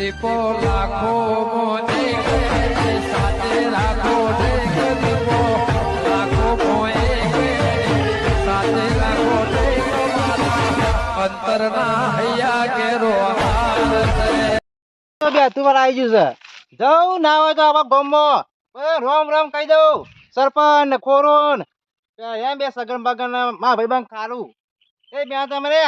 દીપો લાખો મોને સાથે રાખો દીપો લાખો મોએ સાથે રાખો અંતરના હૈયા કેરો બે તું વાર આવી ગયું છે જવું ના હોય તો આવા ગોમમાં રોમ રોમ કહી દઉં સરપંચ ને ખોરું એમ બે સગન બગન મા ભાઈ બંધ ખારું એ બે તમે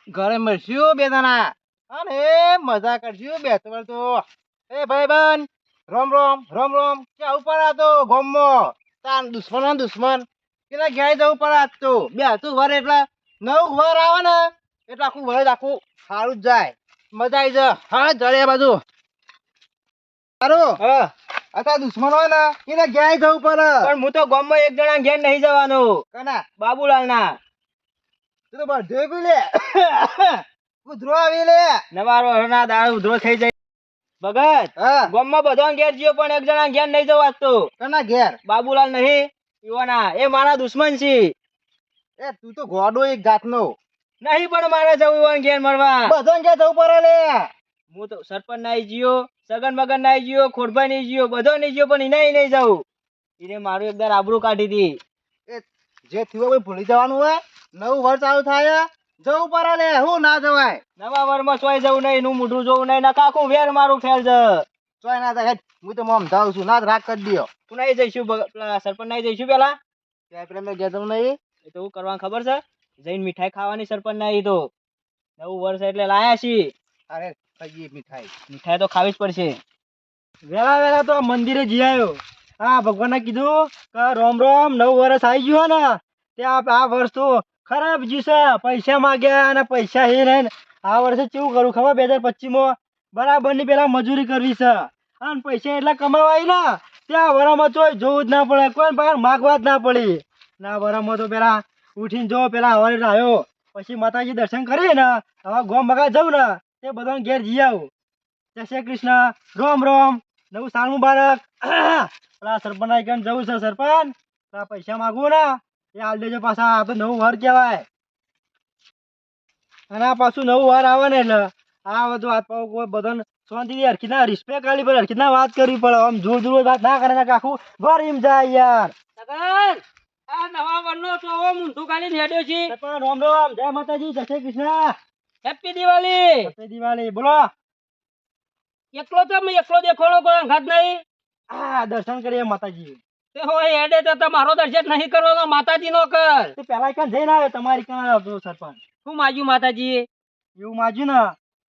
ઘરે મળશું બે જણા અને મજા કરશું બે તો એ ભાઈ બંધ રોમ રોમ રોમ રોમ ક્યાં ઉપર આતો ગોમમાં તાર દુશ્મન દુશ્મન પેલા ઘેર જવું પડે આજ તો બે તું વર એટલે નવ વર આવે ને એટલે આખું વર આખું સારું જ જાય મજા આવી જાય હા જડે બાજુ સારું હા અત્યારે દુશ્મન હોય ને એને ઘેર જવું પડે પણ હું તો ગામમાં એક જણા ઘેર નહીં જવાનું કના બાબુલાલ ના તું તો બધે પી લે ઉધરો આવી લે નવારો ના દાળ ઉધરો થઈ જાય ભગત ગામમાં બધા ઘેર જીઓ પણ એક જણા ઘેર નહીં જવા તો કના ઘેર બાબુલાલ નહીં ઈવાના એ મારા દુશ્મન છે એ તું તો ગોડો એક જાતનો નહીં પણ મારે જવું ઈવાન ઘેર મળવા બધા ઘેર જવું પડે લે હું તો સરપંચ નાઈ જીઓ સગન મગન નાઈ જીઓ ખોડભાઈ નહીં જીઓ બધો નહીં જીઓ પણ એને નહીં જવું એને મારું એકદર આબરૂ કાઢી દી એ જે થયું હોય ભૂલી જવાનું હોય નવું વર્ષ ચાલુ થાય જવું પડે લે હું ના જવાય નવા વર્ષમાં ચોય જવું નહીં નું મોઢું જોવું નહીં ના કાકું વેર મારું ફેલ જ ચોય ના થાય હું તો મોમ જાઉં છું ના રાગ કરી દયો તું નહીં જઈશું સરપંચ નહીં જઈશું પેલા ત્યાં પેલા મેં ગયા નહીં એ તો હું કરવાનું ખબર છે જઈને મીઠાઈ ખાવાની સરપંચ ના તો નવું વર્ષ એટલે લાયા છીએ અરે મીઠાઈ તો ખાવી જ પડશે વેલા વેલા તો મંદિરે જઈ આવ્યો હા ભગવાને કીધું કે રોમ રોમ નવું વર્ષ આવી ગયું ને ત્યાં આ વર્ષ તો ખરાબ જ્યું છે પૈસા માગ્યા અને પૈસા હે ને આ વર્ષે કેવું કરું ખબર 2025 બરાબર ની પેલા મજૂરી કરવી છે અને પૈસા એટલા કમાવાય ને ત્યાં વરામાં ચોય જોવું જ ના પડે કોઈ બહાર માગવા જ ના પડી ના વરામાં તો પેલા ઉઠીને જો પેલા હવારે આવ્યો પછી માતાજી દર્શન કરી ને હવે ગોમ ભગા જવું ને તે બધાને ઘેર જઈ આવું જય શ્રી કૃષ્ણ રોમ રોમ નવું સાલ મુબારક પેલા સરપંચ આઈ જવું છે સરપંચ પેલા પૈસા માગવું ને એ હાલ દેજો પાછા આ તો નવું વર કહેવાય અને આ પાછું નવું વર આવે ને એટલે આ બધું હાથ પાવ કોઈ બધાને શાંતિથી હરખીના રિસ્પેક્ટ આલી પડે હરખીના વાત કરવી પડે આમ જોર જોર વાત ના કરે ને આખું ઘર એમ જાય યાર આ નવા વરનો ચોવો મુંઠું કાઢીને હેડ્યો છે સરપંચ રોમ રોમ જય માતાજી જય શ્રી કૃષ્ણ હેપી દિવાળી હેપી દિવાળી બોલો એકલો તો મેં એકલો દેખોલો કોઈ અંગાત નહીં આ દર્શન કરીએ માતાજી તે હોય હેડે તો તમારો દર્શન નહીં કરવાનો માતાજી નો કર તે પેલા કન જઈને આવ્યો તમારી કન આવ્યો સરપંચ શું માગ્યું માતાજી એવું માગ્યું ને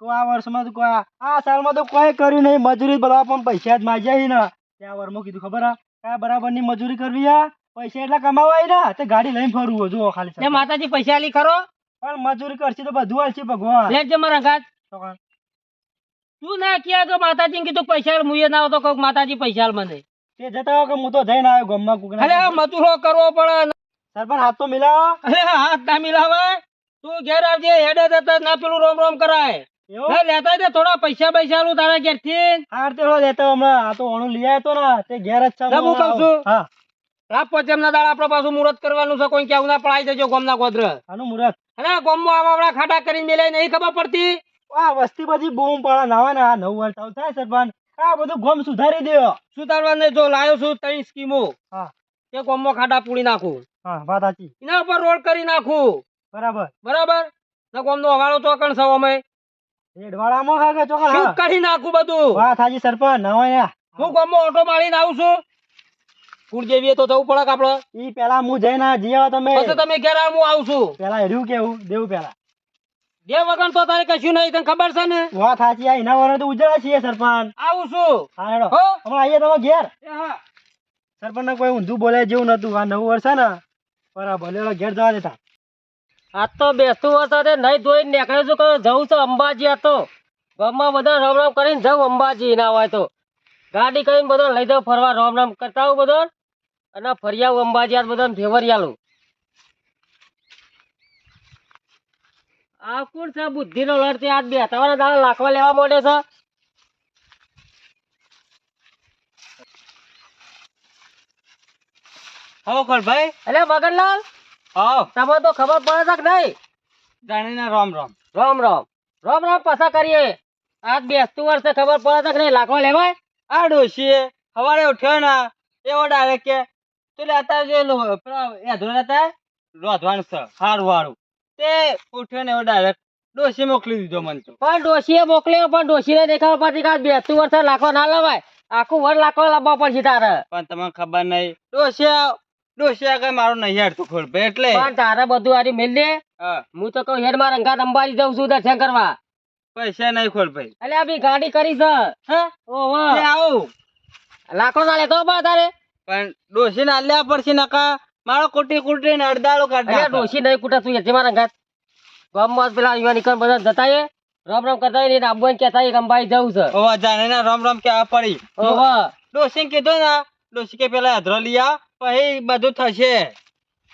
તો આ વર્ષમાં તો કોઈ આ સાલમાં તો કોઈ કર્યું નહીં મજૂરી બધા પણ પૈસા જ માગ્યા ને ત્યાં વર્ષમાં કીધું ખબર આ બરાબર ની મજૂરી કરવી આ પૈસા એટલા કમાવાય ને તે ગાડી લઈને ફરવું જો ખાલી માતાજી પૈસા આલી ખરો પણ મજૂરી કરશે તો બધું આવશે ભગવાન લેજે મારા ઘાટ તું ના કિયા તો માતાજી કીધું પૈસા મુએ ના આવતો કોક માતાજી પૈસા આલ મને તે જતા કે હું તો જઈને આવ્યો ગામમાં કુક અરે મજૂરો કરવો પડે સરપંચ હાથ તો મિલાવો અરે હાથ ના મિલાવે તું ઘેર આવજે હેડે જતા ના પેલું રોમ રોમ કરાય એવું લેતા દે થોડા પૈસા પૈસા લું તારા ઘેર થી હાર તેડો લેતો હમણાં આ તો ઓણું લઈ આવ્યો તો ને તે ઘેર જ છે હું કહું છું હા રાત પચમ ના દાડા આપણે પાછું મુહૂર્ત કરવાનું છે કોઈ કેવું ના પડાઈ દેજો ગોમના ગોત્ર આનું મુહૂર્ત અરે ગોમમાં આવડા ખાડા કરીને મેલે નહીં ખબર પડતી આ વસ્તી બધી બૂમ પડે નાવા ને આ નવું વર્ષ ચાલુ થાય સરપંચ આ બધું ગોમ સુધારી દો સુધારવા ને જો લાયો છું 3 સ્કીમો હા તે ગોમમાં ખાડા પૂરી નાખું હા વાત સાચી એના ઉપર રોડ કરી નાખું બરાબર બરાબર ના ગોમનો હવાળો ચોકણ છે અમે રેડવાળામાં હાગે ચોકણ શું કરી નાખું બધું વાત સાચી સરપંચ નવા હું ગોમમાં ઓટો મારીને આવું છું કુળ જેવી તો જવું પડે આપડે ઈ પેલા હું જઈને જીવા તમે પછી તમે ઘેર હું આવું છું પેલા હેડ્યું કેવું દેવું પેલા દેવ વગર તો તારે કશું નહીં તને ખબર છે ને વાત સાચી આ એના વગર તો ઉજળા છીએ સરપંચ આવું છું હા હેડો હમણાં આવીએ તમે ઘેર હા સરપંચ ને કોઈ ઊંધું બોલે જેવું નતું આ નવું વર્ષ છે ને બરાબર લેલો ઘેર જવા દેતા આ તો બેસતું વર્ષ છે નહીં ધોઈ નીકળે છું કે જવું છે અંબાજી આ તો ગામમાં બધા રામ રામ કરીને જવું અંબાજી ના હોય તો ગાડી કરીને બધો લઈ જાવ ફરવા રામ રામ કરતા આવું બધો અને ફરી આવું અંબાજી આ બધા ફેવરી આલું આ કોણ છે બુદ્ધિ નો લડતી આજ બે તમારા દાડા લાખવા લેવા માંડે છે હો ભાઈ અલે મગનલાલ હા તમે તો ખબર પડે છે કે નહીં જાણીને રામ રામ રામ રામ રામ રામ પાછા કરીએ આજ બેસતું વર્ષે ખબર પડે તો કે નહીં લાખો લેવાય. આ ડોશીએ સવારે ઉઠ્યો ને એવો ડાયરેક્ટ કે તું લેતા જે એધરો લેતા રોધવાનું છે હારું હારું તે ઉઠ્યો ને એવો ડાયરેક્ટ ડોશી મોકલી દીધો મને તો. પણ ડોશીએ મોકલ્યો પણ ડોશીને દેખાવ પડતી કે આજ બેસતું વર્ષે લાખો ના લેવાય. આખું વર લાખો લાવવા પડશે તારે. પણ તમને ખબર નહીં ડોશી આગળ મારું નહીં હેડતું ખોલભાઈ એટલે પણ તારે બધું આરી મેલ દે. હા હું તો કહું હેડ માં રંગાત અંબાજી જઉં છું દર્શન કરવા. પૈસા નહીં ખોલભાઈ એટલે આ બી ગાડી કરી છે. હા ઓહો તે આવું લાખો ના લેતો પણ તારે. પણ ડોશી ને આલ્યા પડશે નકા મારો કુટી ને અડધાળો કાઢી અલ્યા ડોશી નહીં કુટા તું હેઠે માં રંગાત. ગામમાં પેલા યુવા નીકળ બધા જતા એ રમ રમ કરતા ને આબુ કેતા અંબાજી જવું છે. ઓવા જાણે ના રમ કેવા પડી ઓહો ડોશી કીધું ને ડોશી કે પેલા અધરો લઈ આવ પછી બધું થશે.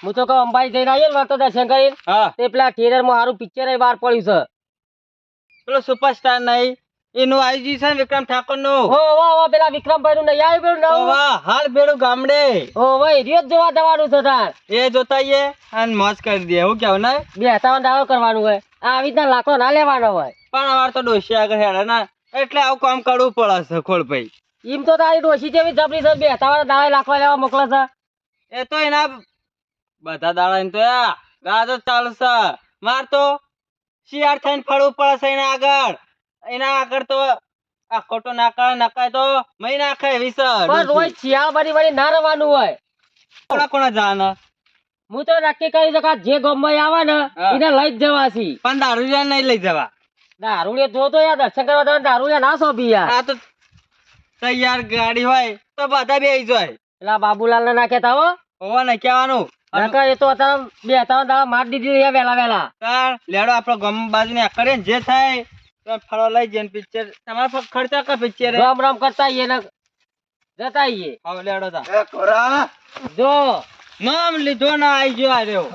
હું તો કહું અંબાજી જઈને આવીએ ને તો દર્શન કરીને હા તે પેલા થિયેટર માં સારું પિક્ચર બહાર પડ્યું છે. પેલો સુપરસ્ટાર નહીં એનું આવી ગયું છે ને વિક્રમ ઠાકોર નું. ઓહો પેલા વિક્રમભાઈ નું નહીં આવ્યું પેલું નવું. ઓવા હાલ બેડું ગામડે ઓહો એ રહ્યો જ જોવા જવાનું છે તાર. એ જોતાઈએ અને મોજ કરી દે એવું કેવું ને. બેસવાનું દાવો કરવાનું હોય. આવી રીતના લાખો ના લેવાનો હોય. પણ અમારે તો ડોશી આગળ હેડે ને એટલે આવું કામ કરવું પડે છે ખોલભાઈ. એમ તો તારી ડોશી જેવી જબરી છે બેસતા દાવે લાખો લેવા મોકલે છે. એ તો એના બધા દાડા ને તો ગાજ જ ચાલુ છે. માર તો શિયાળ થઈને ફરવું પડે છે એના આગળ તો આ ખોટો નકાય તો મહી નાખે એવી છે પણ રોજ શિયાળ બની બની ના રવાનું હોય. કોના જાને હું તો નક્કી કરી શકું જે ગામમાં આવે ને હા. એને લઈ જ જવાસી. પણ દારૂ નહીં લઈ જવા. દારૂડિયો જોતો યાર દર્શન કરવા તો દારૂડિયા ના સોંપી યાર. આ તો તૈયાર ગાડી હોય તો બધા બેસી જાય. પેલા બાબુલાલ ને ના કહેતા હો. હોવા ને કહેવાનું નકર એ તો અત્યારે બે ત્રણ દાડા માર દીધી છે વેલા વેલા. તાર લેડો આપડે ગામ બાજુ ને કરે ને જે થાય તો ફરવા લઈ જઈને પિક્ચર તમારા પર ખર્ચા કા પિક્ચર રમ રમ કરતા આઈએ ને જતા આઈએ. હવે લેડો તા જો નામ લીધો ના આઈ ગયો આ રહ્યો.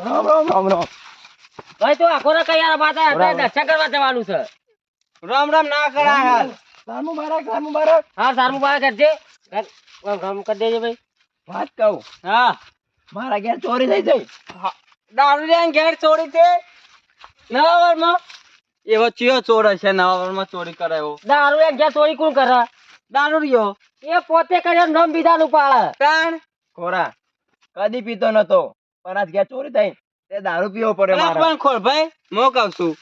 ભાઈ તું આખો ને કઈ યાર માતા અત્યારે દર્શન કરવા જવાનું છે. રામ રામ ના કરાય હાલ. હા સારું બાર કરજે. રમ કરી દેજે ભાઈ. વાત કહું હા મારા ઘેર ચોરી થઈ જાય. દારૂ લે ઘેર ચોરી છે નવા વરમાં એવો ચિયો ચોર હશે નવા વરમાં ચોરી કરે એવો. દારૂ એક જ્યાં ચોરી કોણ કરે? દારૂ રહ્યો એ પોતે કર્યો નામ બીજાનું પાડે. તાણ ખોરા કદી પીતો નતો પણ આજ ઘેર ચોરી થઈ તે દારૂ પીવો પડે મારે. પણ ખોલ ભાઈ મો કહું છું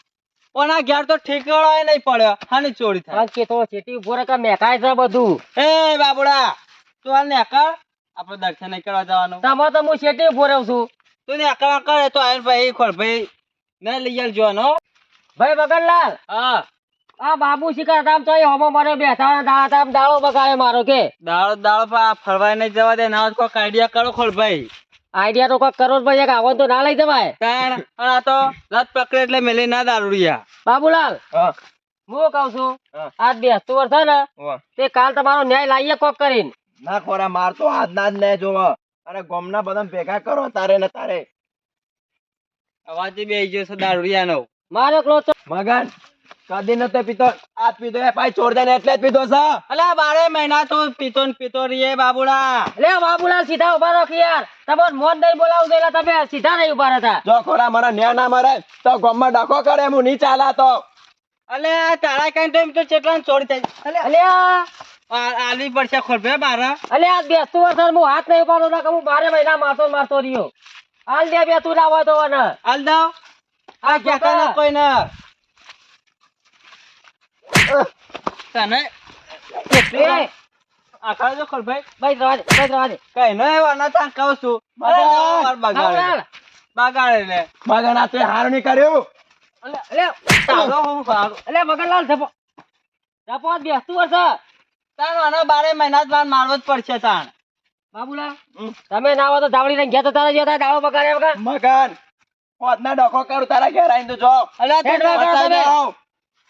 પણ આ ઘેર તો ઠીકડો નહીં પડ્યો હાની ચોરી થાય. કે તો ચેટી ઉભો રે કે મેકાય છે બધું. એ બાબુડા તું હાલ ને આકળ આપણે દર્શન નહીં કરવા જવાનું. તમારે તો હું ચેટી ઉભો રહું છું. તું ને આકળ આકળ તો આયન ભાઈ ખોલ ભાઈ ને લઈ આલ જોવાનો. ભાઈ બગનલાલ હા આ બાબુ શિકાર તામ તો હોમો મારે બેઠા દાડા તામ દાડો બગાડે મારો કે દાળો પર આ ફરવાય નહીં જવા દે ના કોઈ આઈડિયા કરો ખોલ ભાઈ. આઈડિયા તો કોઈ કરો જ ભાઈ આવવાનું તો ના લઈ જવાય. તાણ અને આ તો લત પકડે એટલે મેલી ના દારૂડિયા. બાબુલાલ હા હું કઉ છું હા. આજ બેસતું વર્ષ છે ને વાહ. તે કાલ તમારો ન્યાય લાવીએ કોક કરીને. ના ખોરા માર તો હાથ ના જ ને જોવો અને ગોમના બધા ભેગા કરો તારે ને તારે. અવાજ બે ગયો છે દારૂડિયાનો. મારો એકલો તો મગન કદી નતો પીતો આજ પીધો એ ભાઈ છોડ દે ને એટલે જ પીધો છે. અલા 12 મહિના તો પીતો ને પીતો રહીએ બાબુડા. લે બાબુલાલ સીધા ઉભા રાખી યાર. તમારે મોન નહીં બોલાવું એટલે તમે સીધા નહીં ઉભા રહેતા. જો ખોરા મારા ન્યા ના મારે તો ગોમમાં ડખો કરે હું નહીં ચાલા તો. અલે તારા કઈ તો એમ તો ચેટલા ચોરી થાય. અલ્યા આલી પડશે ખોલ ભાઈ બારા. અલ્યા આજ બેસતું વર્ષ હું હાથ નહીં ઉપાડો ના કે હું 12 મહિના મારતો રહ્યો. હાલ દે બે તું ના હોય તો ને હાલ દો આ કહેતા ના કોઈ ના તને એ આખા જો ખોલ ભાઈ ભાઈ રવા દે કઈ ન એવા ના તા કહું છું. બાબુલાલ બગાડે લે મગન આ તે હારું નહીં કર્યું. તારો હું સારું. અલ્યા મગનલાલ જપો બેસતું વર્ષ. તાર આનો 12 મહિના જ વાર મારવો જ પડશે તાણ. બાબુલાલ તમે ના હોય તો ધાવડી લઈને ગયા તો તારા જેવા દાડો બગાડે વગર. મગન પોતના ડખો કરું તારા ઘેર આવીને તો જો. અલા તું હેડ વાગા બતાવી તમે. દો.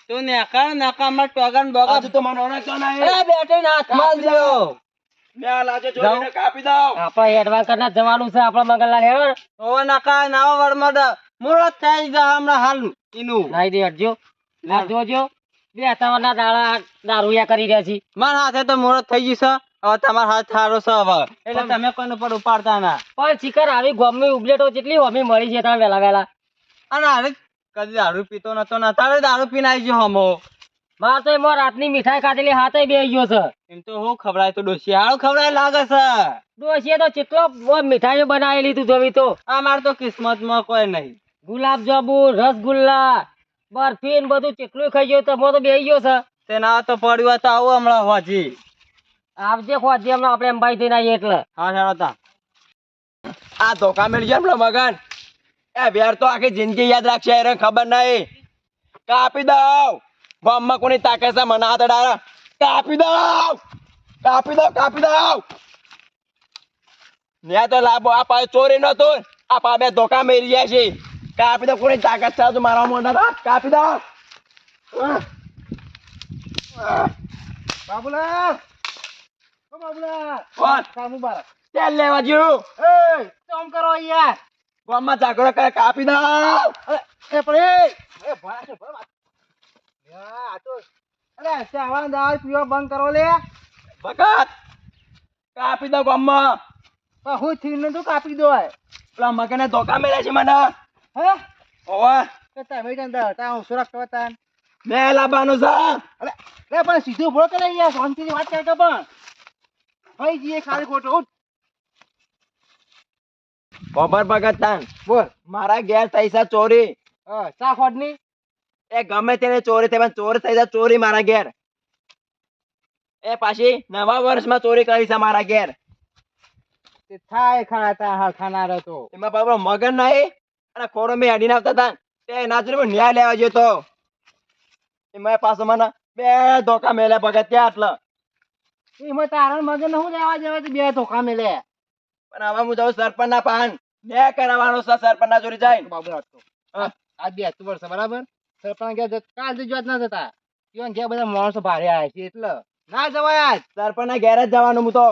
તું નેકા નકામાં ટોગન બગા હજુ તો મને ઓળખતો નહીં. અરે બેટે ના હાથમાં જ લ્યો. બે લાજે ચોરીને કાપી દઉં. આપણે એડવાન્સ કરીને જવાનું છે આપણે મગનલાલ હેડો. ઓવા નકા નવા વરમાં મુરત થઈ જા હમણાં હાલ ઈનું. નાઈ દે હટજો. આ જોજો બે તમારના દાડા દારૂયા કરી રહ્યા છે. મારા હાથે તો મુરત થઈ ગઈ છે. હવે તમારો હાથ સારો છે હવે એટલે તમે કોઈને પર ઉપાડતા ના. પણ શિખર આવી ગોમની ઉબલેટો જેટલી હોમી મળી છે તમે વેલા વેલા. અને હારે કદી દારૂ પીતો નતો ને તારે દારૂ પીને આવી ગયો હમો માર તો એમાં રાતની મીઠાઈ ખાધેલી હાથે બે ગયો છે. એમ તો હું ખવડાય તો ડોશી હારું ખવડાય લાગે છે. ડોશીએ તો કેટલો મીઠાઈઓ બનાવેલી તું જોવી તો. આ માર તો કિસ્મતમાં કોઈ નહીં. ગુલાબ જાંબુ, રસગુલ્લા, બરફી ને બધું કેટલું ખાઈ ગયો તો મો તો બેહી ગયો છે. તેના તો પડ્યું તો આવું હમણાં હોજી. આવજે ખોજી હમણાં આપણે અંબાઈ થઈને આવીએ એટલે. હા ચાલો તા. આ ધોકા મેળી જાય પેલો મગન એ વેર તો આખી જિંદગી યાદ રાખશે એને ખબર નહીં. કાપી દઉં ગામમાં કોની તાકે છે મને હાથ અડાડે. કાપી દઉં કાપી દઉં કાપી દઉં. ન્યા તો લાભો આ પાસે ચોરી નતું આ પા બે ધોકા મેરી જાય છે. કાપી દઉં કોની તાકાત છે તો મારા મોઢા કાપી દઉં. બાબુલાલ ઓ બાબુલાલ કોણ કામ મુબારક. તેલ લેવા જ્યું એ કામ કરો યાર. ગામમાં ઝઘડો કરે કાપી દઉં. એ પડે એ ભણા છે ભણા. યા આ તો અરે ચાવાના દાળ પીવા બંધ કરો લે. ભગત કાપી દઉં ગામમાં. પણ હું થઈને તો કાપી દો. પેલા મગને ધોકા મેળ્યા છે મને. હે ઓવે કે તમે જંદા તા હું સુરક્ષ વતાન. મેં લાવવાનું છે. અરે લે પણ સીધું બોલ કરે યાર શાંતિથી વાત કર કે પણ. ભાઈ જીએ ખાલી ખોટો ઉઠ. ખબર ભગત તાન બોલ. મારા ઘેર થઈ છે ચોરી. હા ચા ખોડની. એ ગમે તેને ચોરી થઈ પણ ચોરી થઈ છે ચોરી મારા ઘેર. એ પાછી નવા વર્ષમાં ચોરી કરી છે મારા ઘેર. તે થાય ખાતા હા ખાનારો તો. એમાં બાબરો મગન નહીં અને ખોડો મેં અડીને આવતા હતા તે નાચરી ન્યાય લેવા ગયો તો એમાં પાછો મને બે ધોકા મેલ્યા ભગત ત્યાં આટલા. એમાં તારણ મગન હું લેવા જવા બે ધોકા મેલે. પણ હવે હું જાઉં સરપંચ ના પાન ન્યાય કરાવવાનો છે સરપંચ ના ચોરી જાય. બાબુ રાખતો. હા. આજ બે તું વર્ષ બરાબર. સરપંચ ગયા કાલ થી જોત ના જતા. ઈવન કે બધા માણસો ભારે આવ્યા છે એટલે ના જવાય આજ. સરપંચ ના ઘેર જ જવાનું હું તો.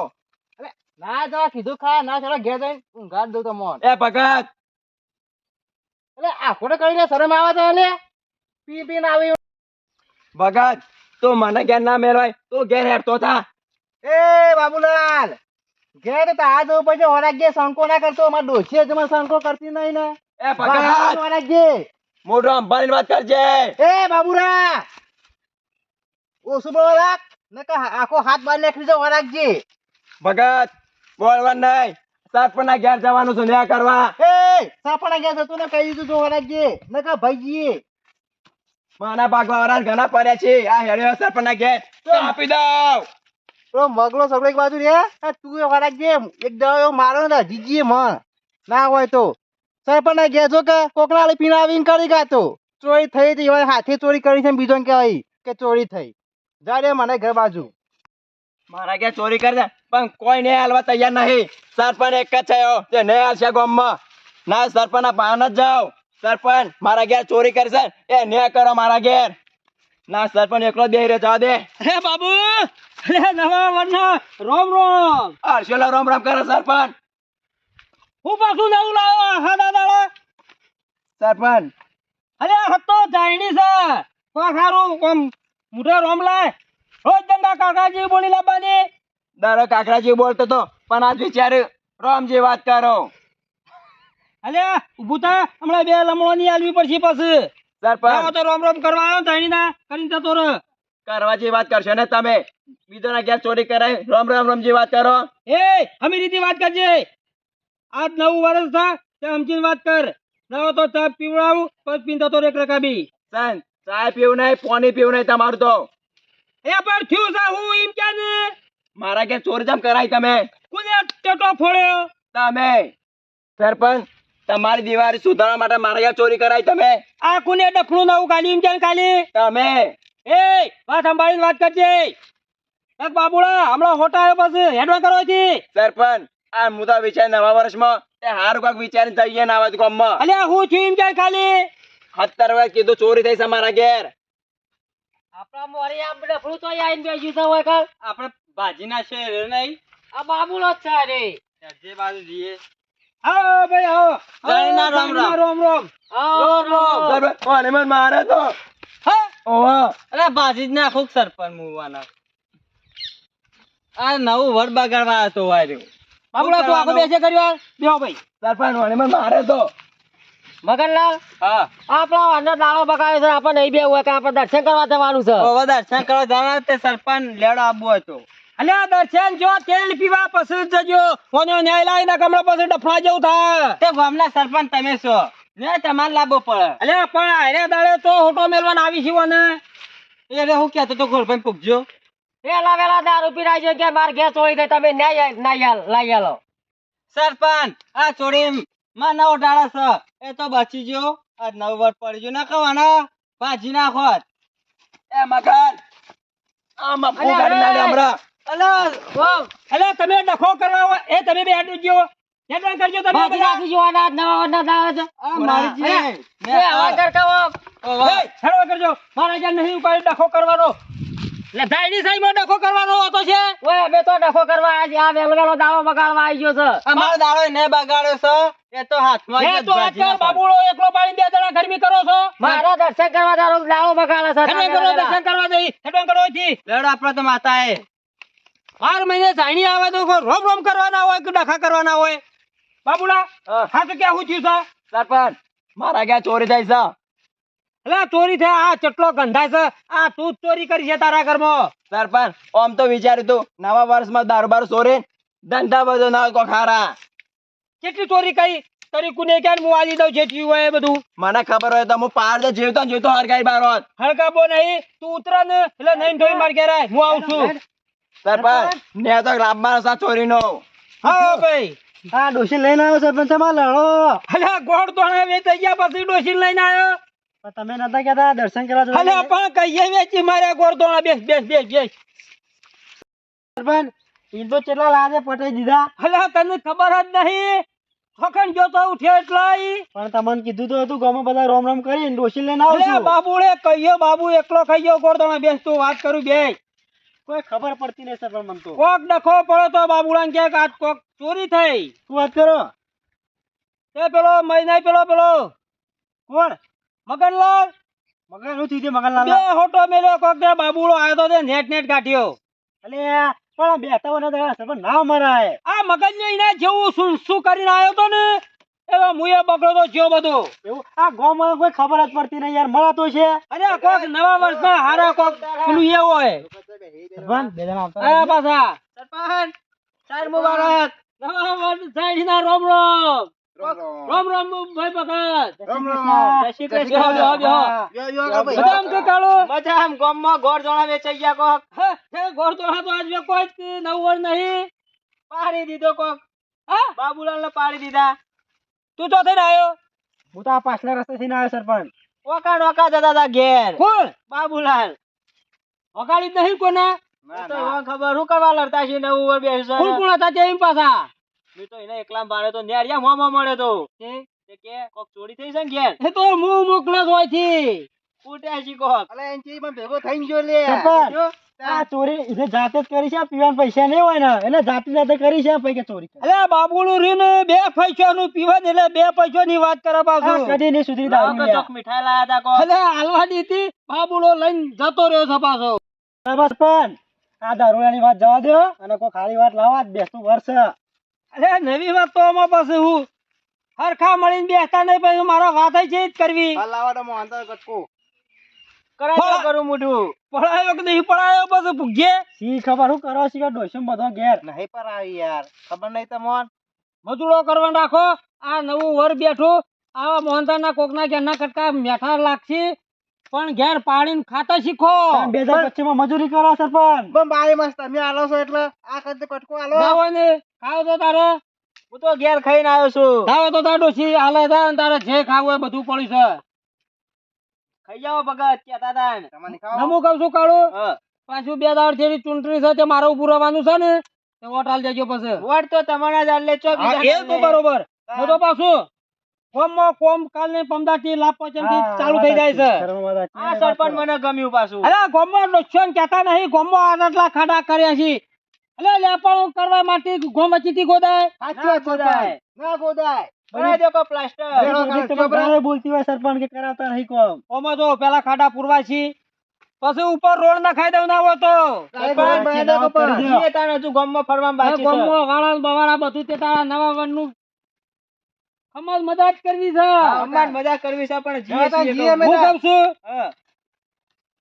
ના જવા કીધું ખા ના ચાલો ઘેર જઈને ઊંઘાડ દઉં તો મોન. એ ભગત એટલે આખોડે કરીને શરમ આવે તો લે. પી પીને આવી. ભગત તું મને ઘેર ના મેળવાય તું ઘેર હેઠતો થા. એ બાબુલાલ ઘેર તો આ જવું પછી ઓરાગ્ય સંકો ના કરતો. મારા ડોશી જ મને સંકો કરતી નહીં ને. એ ભગત ઓરાગ્ય. મોઢું અંબાની વાત કરજે. એ બાબુરા ઓછું બોલો રાખ નકર આખો હાથ બાર નાખી દો ઓરાગ્ય. ભગત બોલવાનું નહીં સરપંચ ના ઘેર જવાનું છે ન્યાય કરવા. એ સાપણા ગયા જતું ને કહી દીધું તો ઓરાગ્ય નકર ભાઈજી. માના ભાગવા વાળા ઘણા પડ્યા છે આ હેડ્યો સરપંચ ના ઘેર તો આપી દઉં. તો મગલો સગલો એક બાજુ રે આ તું ઓરાગ્ય એક દવા મારો ને જીજીએ મન ના હોય તો સરપંચ ના ગયા છો કે કોકના પીને આવીને કરી ગાતો. ચોરી થઈ હતી એવા હાથે ચોરી કરી છે બીજો કહેવાય કે ચોરી થઈ. જા રે મને ઘર બાજુ. મારા ઘેર ચોરી કરશે પણ કોઈ નહીં હાલવા તૈયાર નહીં. સરપંચ એક જ છે જે નહીં હાલશે ગામમાં. ના સરપંચ ના પાન જ જાઓ. સરપંચ મારા ઘેર ચોરી કરશે એ ન્યાય કરો મારા ઘેર. ના સરપંચ એકલો જ બેહી રહ્યો જવા દે. હે બાબુ અરે નવા વરના રોમ રોમ. હર્ષેલો રામ રામ કરે સરપંચ. હું પાછું નવું લાવ્યો હાડા દાડા. સરપંચ અરે હતો જાયણી છે તો ખારું કોમ મોઢે રોમ લાય. રોજ ધંધા કાકાજી બોલી લાવવાની. દારો કાકરાજી બોલતો તો પણ આજ વિચાર રામજી વાત કરો. અલે ઊભું થા હમણાં બે લમણોની આલવી પડશે પછી. સરપંચ તો રોમ રોમ કરવા આવ્યો જાયણી ના કરીને જતો રહે. કરવાજી વાત કરશો ને તમે. બીજો ના ઘેર ચોરી કરાય રામ રામ રામજી વાત કરો. એ અમી રીતે વાત કરજે. આજ 9 વર્ષ થા તે સમજીને વાત કર. ના તો ચા પીવડાવું પછી પીંધા તો એક રકાબી. સંત ચાય પીવું નહીં પાણી પીવું નહીં તમારું તો. એ પણ થયું છે હું એમ કે ને મારા ઘેર ચોરી જમ કરાય તમે. કોને ટેટો ફોડ્યો. તમે સરપંચ તમારી દિવાળી સુધારવા માટે મારા ઘેર ચોરી કરાય તમે. આ કોને ડફણું નવું કાઢ્યું એમ કે ને કાલી. તમે એ વાત સંભાળીને વાત કરજે. એક બાબુડા હમણાં હોટા આવ્યો પછી હેડવા કરો છે. સરપંચ આ મુદા વિચાર નવા વર્ષમાં તે હારું કાક વિચારીને જઈએ ના આવત ગામમાં. અલ્યા હું છું એમ કે ખાલી 17 વર્ષ કીધું ચોરી થઈ છે મારા ઘેર. આપણા મોરી આમ ડફણું તો આઈને બેસ્યું છે હોય કાલ. આપણે ભાજીના છે નહીં. આ બાબુલો જ છે રે. જે બાજુ જઈએ. આવો ભાઈ આવો. જાણીના રામ રામ. રોમ રોમ. આવો રોમ. સરપંચ મને મન મારે તો. હા ઓવા અરે ભાજી જ નાખું સરપંચ મુવાના. આ નવું વડ બગાડવા હતો વાર્યો. બાબુડા તું આખો બેસે કર્યો બેહો ભાઈ. સરપંચ મને મન મારે તો. મગનલાલ હા આપણો આનો દાડો બગાડ્યો છે આપણે નહીં બેવું હોય કે આપણે દર્શન કરવા જવાનું છે હવે દર્શન કરવા જવાના તે સરપંચ લેડો આપવો હતો અલ્યા દર્શન જો તેલ પીવા પછી જજો કોનો ન્યાય લાવીને કમળો પછી ડફડા જેવું થાય તે ગામના સરપંચ તમે છો ને તમારે લાવવો પડે અલ્યા પણ આરે દાડે તો હોટો મેલવાન આવી છે ને એટલે હું કહેતો તો ગોળભાઈ પૂછજો વેલા વેલા દારૂ પીરાય છે કે માર ઘેર ચોરી થઈ તમે ન્યાય લાઈ આલો સરપંચ આ ચોરી માં નવો ડાળો છે એ તો બચી ગયો આ નવ વર્ષ પડી ગયો ના કવાના ભાજી નાખો એ મગન આ મફુ ગાડી ના હમણાં અલ્યા તમે ડખો કરવા હોય એ તમે બે હેડું ગયો હેડન કરજો તમે બાકી રાખી જો આ નવા દાડા છે આ મારી જી એ આવા કર કાવો હેડો કરજો મારા જ્યાં નહીં ઉપાડી ડખો કરવાનો એટલે ધાઈની સાઈમાં ડખો કરવાનો હતો છે ઓય અમે તો ડખો કરવા આજ આ વેલવેલો દાડો બગાડવા આવી ગયો છે અમારો દાડો ને બગાડ્યો છે એ તો હાથમાં એ તો અત્યારે બાબુડો એકલો પાડી બે જણા ગરમી કરો છો મારા દર્શન કરવા દાડો બગાડે છે હેડન કરો દર્શન કરવા જઈ હેડન કરો થી લેડો આપડે તો માતા એ 12 મહિને જાણી આવે તો રોમ રોમ કરવાના હોય કે ડખા કરવાના હોય બાબુડા હા તો ક્યાં હું થયું છે સરપંચ મારા ક્યાં ચોરી થાય છે અલા ચોરી થાય આ ચટલો ગંધાય છે આ તું જ ચોરી કરી છે તારા ઘરમાં સરપંચ આમ તો વિચાર્યું તું નવા વર્ષમાં દારૂ બારૂ ચોરી ધંધા બધો ના કો ખારા કેટલી ચોરી કરી તરી કુને ક્યાં હું આલી દઉં જેટલી હોય એ બધું મને ખબર હોય તો હું પાર દે જીવતો ને જીવતો હરગાઈ બારોત હળકાબો નહીં તું ઉતરે ને એટલે નહીં ધોઈ માર ઘેર આય હું આવું છું સરપંચ ને તો લાંબા સા ચોરી નો હા ભાઈ આ ડોશી લઈને આવ્યો સરપંચ તમારે લડો અલ્યા ગોળ તોણે વેચાઈ ગયા પછી ડોસી લઈને આવ્યો પણ તમે નતા કહેતા દર્શન કરવા જવાનું? અલ્યા પણ કહીએ વેચી મારે ગોળ તોણે બેસ બેસ બેસ બેસ સરપંચ ઈ તો કેટલા લાદે પટાઈ દીધા અલ્યા તને ખબર જ નહીં ફકણ જો તો ઉઠ્યો એટલા ઈ પણ તમને કીધું તો હતું ગામમાં બધા રોમ રોમ કરીને ડોશી લઈને આવું અલ્યા છું બાબુડે કહીયો બાબુ એકલો ખાઈ ગયો ગોળ તોણે બેસ તું વાત કરું બે કોઈ ખબર પડતી નહીં સરપંચ મને તો કોક ડખો પડો તો બાબુડાને કે આજ કોક ચોરી થઈ શું વાત કરો તે પેલો મહિના પેલો કોણ મગનલાલ મગન શું થયું મગનલાલ બે હોટો મેલ્યો કોક દે બાબુડો આવ્યો તો તે નેટ કાઢ્યો અલે પણ બેઠા હોય ને સરપંચ ના મરાય આ મગજ ને એના જેવું શું કરીને આવ્યો તો ને એવો મુએ બગડો તો જ્યો બધો એવું આ ગામમાં કોઈ ખબર જ પડતી નહીં યાર મળાતો છે અરે કોક નવા વર્ષના હારા કોક પેલું એ હોય સરપંચ બે જણા આવતા આયા પાછા સરપંચ સાર મુબારક નવા વર્ષ સાઈડના રોમ રોમ ભાઈ ભગત જય શ્રી કૃષ્ણ. બેહો, બેહો. બદામ કે કાળો મજા આમ ગામમાં ગોળ જોણા વેચાઈ ગયા કોક હે હે ગોળ તો હા તો આજ વે કોઈ જ નવું વર્ષ નહીં પાડી દીધો કોક હા બાબુલાલ ને પાડી દીધા તું તો થઈને આવ્યો હું તો આ પાછલા રસ્તેથી ના આવ્યો સરપંચ ઓકા જતા હતા ઘેર કોણ બાબુલાલ વગાડી જ નહીં કોના તો એવા ખબર શું કરવા લડતા છે નવું વર બેસી કોણ કોણ હતા તે એમ પાછા મેં તો એને એકલા ભાડે તો નેરિયા મોમાં મળે તો તે કે કોક ચોરી થઈ છે ને ઘેર એ તો મું મોકલો જ હોય થી ફૂટ્યા છે કોક સરપંચ આ ચોરી એને જાતે જ કરી છે આ પીવાના પૈસા નહીં હોય ને એને જાતે કરી છે આ પૈકી ચોરી કરી. અલે બાબુનું રીન બે પૈસાનું પીવા એટલે બે પૈસાની વાત કરે આ પાછું કદી નહીં સુધરી દારૂ તો લ્યા. ચોક મીઠાઈ લાયા હતા કોક અલે હાલવાની હતી બાબુડો લઈને જતો રહ્યો છે પાછો સરપંચ આ દારૂની વાત જવા દો અને કોઈ ખાલી વાત લાવવા જ બેસતું વર્ષ અલે નવી વાત તો આમાં પાસે હું હરખા મળીને બેસતા નહીં પછી મારા વાત છે જ કરવી કરાય કરું મોઢું પડાયો કે નહીં પડાયો બસ ભૂગે સી ખબર શું કરો છે કે ડોશમ બધો ઘેર મજૂરો કરવા રાખો આ નવું વર બેઠું આવા મોહનતાના કોકના ઘેરના કટકા મેઠા લાગશે પણ ઘેર પાડીને ખાતા શીખો તમે 2025 માં મજૂરી કરો સરપંચ ના હોય ને ખાવ તો તારે હું તો ઘેર ખાઈને આવ્યો છું ખાવે તો તારે ડોશી હાલે છે અને તારે જે ખાવું એ બધું પડ્યું છે ખાઈ જાઓ ભગત કેતા હતા ને. નમું કહું છું કાળું હા. પાછું 2 દાડ જેવી ચૂંટણી છે તે મારે ઉભું રહેવાનું છે ને તે વોટ આલ દેજો પછી વોટ તો તમારા જ આલે ચો હા, એ તો બરોબર હું તો પાછું કોમમાં કોમ કાલ ને પમદાથી લાભ પચમથી ચાલુ થઈ જાય છે આ સરપંચ મને ગમ્યું પાછું અરે ગોમમાં ડોસ્યોન કહેતા નહીં ગોમમાં આટલા ખાડા કર્યા છે એટલે લેપાણું કરવા માટે ગોમ ચીતી ગોદાય ના ગોદાય કરાઈ દો કો પ્લાસ્ટર તમે બોલતી હોય સરપંચ કે કરાવતા નહીં કોમ ઓમાં તો પેલા ખાડા પૂરવા છે પછી ઉપર રોડ ના ખાઈ દઉં ના હોય તો સરપંચ બનાવી દો કે પણ. એ તાણે હજુ ગામમાં ફરવામાં બાકી છે ગોમમાં વાળા બવાળા બધું તે તારા નવા વનનું અમાર મદદ કરવી છે અમાર મજાક કરવી છે પણ જીએ છીએ જીએ હું કહું છું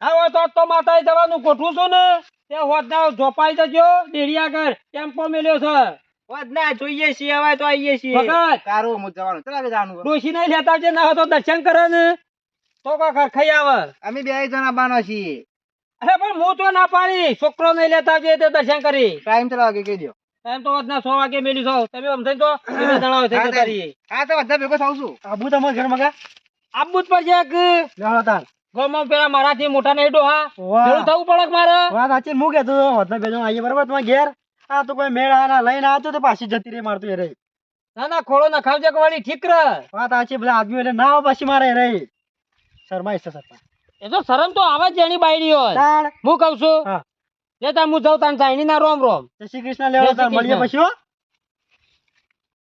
હા હવે તો માતાએ જવાનું ગોઠવું છું ને તે હોદના ઝોપાઈ જજો ડેડિયા આગળ ટેમ્પો મેલ્યો છે વાત ના જોઈએ છીએ હવે તો આવીએ છીએ ભગત કારું હું જવાનું ચલા કે જાનું ડોશી નહીં લેતા જે ના હોય તો દર્શન કરે ને તો કાકા ખાઈ આવે અમે બે જણા બાનો છીએ અરે પણ હું તો ના પાડી છોકરો નહીં લેતા જે તે દર્શન કરી ટાઈમ ચલાવો કે કહી દો એમ તો આજના 100 વાગે મેલી છો તમે સમજાઈ તો તમે જણાવો થઈ જતા રહીએ હા તો બધા ભેગો થાઉં છું આબુ તમાર ઘર મગા આબુ જ પડશે કે લેવાનો તાર ગોમાં પેલા મારાથી મોટા નહીં ડોહા વાહ. ભેળું થવું પડે કે મારે વાત સાચી હું કહેતો હતો હોતના બે જણા આવીએ બરાબર તમારા ઘેર આ તો કોઈ મેળ આના લઈને આવતો તો પાછી જતી રહી મારતું એ રહી ના ના ખોળો ના ખાવજે વાળી ઠીક રહે વાત સાચી બધા આદમી એટલે ના આવે પાછી મારે એ રહી શરમાઈશ છે સરપંચ એ તો શરમ તો આવે જ એની બાયડી હોય તાણ હું કઉ છું હા લેતા હું જાઉં તાન ચાઈની ના રોમ રોમ જય શ્રી કૃષ્ણ લેવાનો તાર મળીએ પછી હો